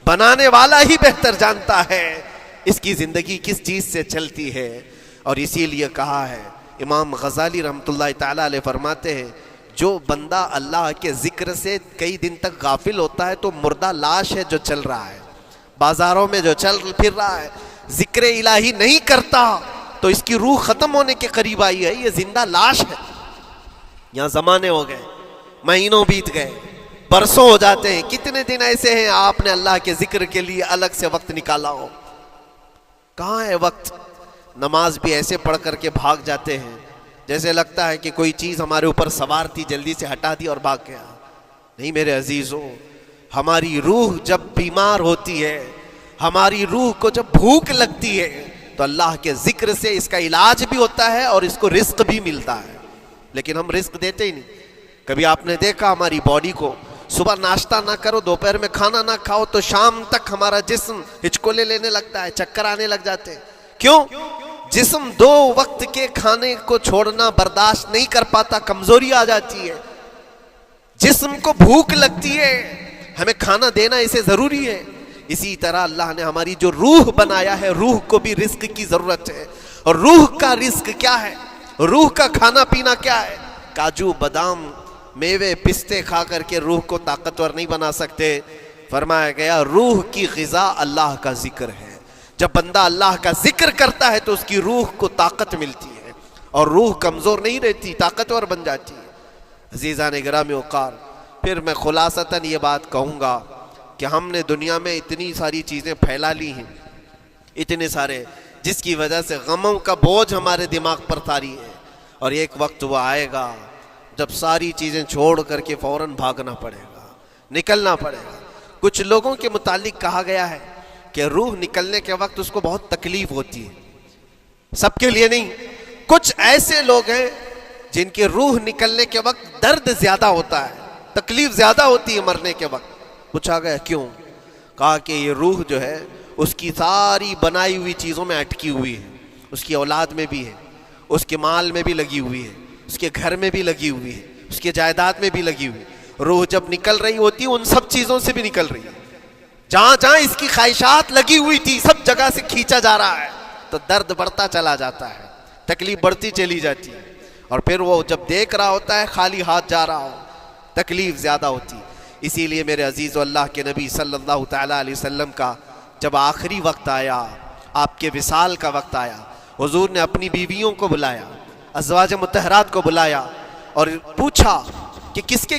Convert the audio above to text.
بنانے والا ہی بہتر جانتا ہے اس کی زندگی کس چیز سے چلتی ہے۔ اور اسی لیے کہا ہے، امام غزالی رحمۃ اللہ تعالیٰ علیہ فرماتے ہیں، جو بندہ اللہ کے ذکر سے کئی دن تک غافل ہوتا ہے تو مردہ لاش ہے جو چل رہا ہے، بازاروں میں جو چل پھر رہا ہے، ذکر الہی نہیں کرتا تو اس کی روح ختم ہونے کے قریب آئی ہے، یہ زندہ لاش ہے۔ یہاں زمانے ہو گئے، مہینوں بیت گئے، برسوں ہو جاتے ہیں، کتنے دن ایسے ہیں آپ نے اللہ کے ذکر کے لیے الگ سے وقت نکالا ہو؟ کہاں ہے وقت؟ نماز بھی ایسے پڑھ کر کے بھاگ جاتے ہیں جیسے لگتا ہے کہ کوئی چیز ہمارے اوپر سوار تھی، جلدی سے ہٹا دی اور بھاگ گیا۔ نہیں میرے عزیزوں، ہماری روح جب بیمار ہوتی ہے، ہماری روح کو جب بھوک لگتی ہے تو اللہ کے ذکر سے اس کا علاج بھی ہوتا ہے اور اس کو رزق بھی ملتا ہے، لیکن ہم رزق دیتے ہی نہیں۔ کبھی آپ نے دیکھا ہماری باڈی کو، صبح ناشتہ نہ کرو، دوپہر میں کھانا نہ کھاؤ تو شام تک ہمارا جسم ہچکولے لینے لگتا ہے، چکر آنے لگ جاتے ہیں۔ کیوں؟ جسم 2 وقت کے کھانے کو چھوڑنا برداشت نہیں کر پاتا، کمزوری آ جاتی ہے، جسم کو بھوک لگتی ہے، ہمیں کھانا دینا اسے ضروری ہے۔ اسی طرح اللہ نے ہماری جو روح بنایا ہے، روح کو بھی رزق کی ضرورت ہے۔ اور روح کا رزق کیا ہے؟ روح کا کھانا پینا کیا ہے؟ کاجو بادام میوے پستے کھا کر کے روح کو طاقتور نہیں بنا سکتے۔ فرمایا گیا روح کی غذا اللہ کا ذکر ہے۔ جب بندہ اللہ کا ذکر کرتا ہے تو اس کی روح کو طاقت ملتی ہے اور روح کمزور نہیں رہتی، طاقتور بن جاتی ہے۔ عزیزان گرامی وقار، پھر میں خلاصتاً یہ بات کہوں گا کہ ہم نے دنیا میں اتنی ساری چیزیں پھیلا لی ہیں، اتنے سارے، جس کی وجہ سے غموں کا بوجھ ہمارے دماغ پر طاری ہے، اور ایک وقت وہ آئے گا جب ساری چیزیں چھوڑ کر کے فوراً بھاگنا پڑے گا، نکلنا پڑے گا۔ کچھ لوگوں کے متعلق کہا گیا ہے کہ روح نکلنے کے وقت اس کو بہت تکلیف ہوتی ہے، سب کے لیے نہیں۔ کچھ ایسے لوگ ہیں جن کی روح نکلنے کے وقت درد زیادہ ہوتا ہے، تکلیف زیادہ ہوتی ہے مرنے کے وقت۔ پوچھا گیا کیوں؟ کہا کہ یہ روح جو ہے اس کی ساری بنائی ہوئی چیزوں میں اٹکی ہوئی ہے، اس کی اولاد میں بھی ہے، اس کے مال میں بھی لگی ہوئی ہے، اس کے گھر میں بھی لگی ہوئی ہے، اس کے جائیداد میں بھی لگی ہوئی ہے۔ روح جب نکل رہی ہوتی ہے ان سب چیزوں سے بھی نکل رہی ہے، جہاں جہاں اس کی خواہشات لگی ہوئی تھی سب جگہ سے کھینچا جا رہا ہے، تو درد بڑھتا چلا جاتا ہے، تکلیف بڑھتی چلی جاتی ہے، اور پھر وہ جب دیکھ رہا ہوتا ہے خالی ہاتھ جا رہا ہو، تکلیف زیادہ ہوتی ہے۔ اسی لیے میرے عزیز و اللہ کے نبی صلی اللہ تعالیٰ علیہ وسلم کا جب آخری وقت آیا، آپ کے وصال کا وقت آیا، حضور نے اپنی بیویوں کو بلایا، ازواج مطہرات کو بلایا اور پوچھا کہ کس کے